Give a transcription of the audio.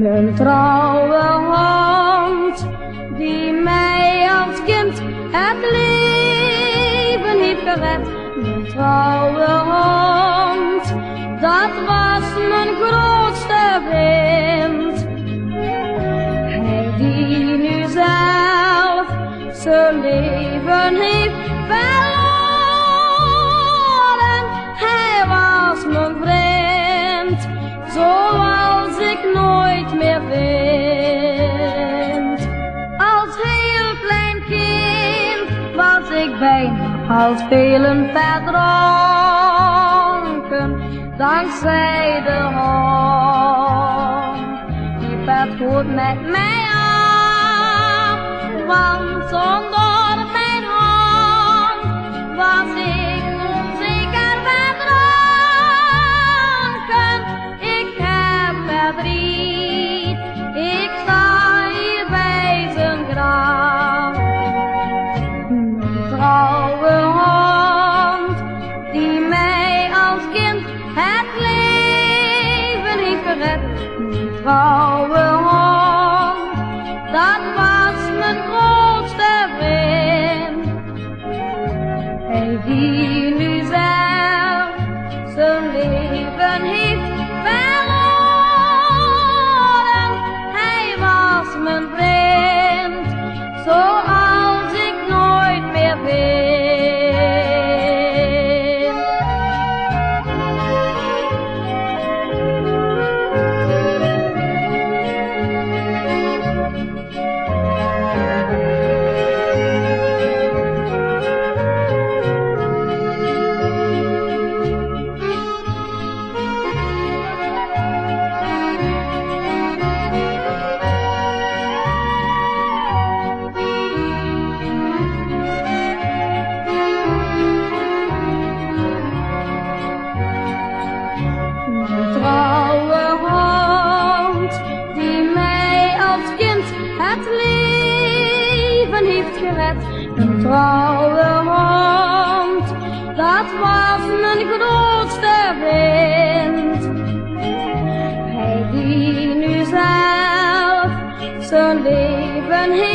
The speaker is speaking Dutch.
Mijn trouwe hond, die mij als kind het leven heeft gered. Mijn trouwe hond, dat was mijn grootste vriend. Hij die nu zelf zijn leven heeft verloren. Hij was mijn vriend, zoals ik nooit meer vind. Als heel klein kind was ik bijna als velen verdronken, dankzij de hond. Die werd goed met mij af, want zonder mijn hond was ik onzeker verdronken. Ik heb verdriet, ik sta hier bij zijn graf. Mijn trouwe hond, die mij als kind het leven heeft gered. Mijn trouwe hond, dat was mijn grootste vriend. Hij die nu zelf zijn leven heeft verloren. Hij was mijn vriend, zoals ik nooit meer vind. Een trouwe hond, dat was mijn grootste vriend. Hij die nu zelf zijn leven heeft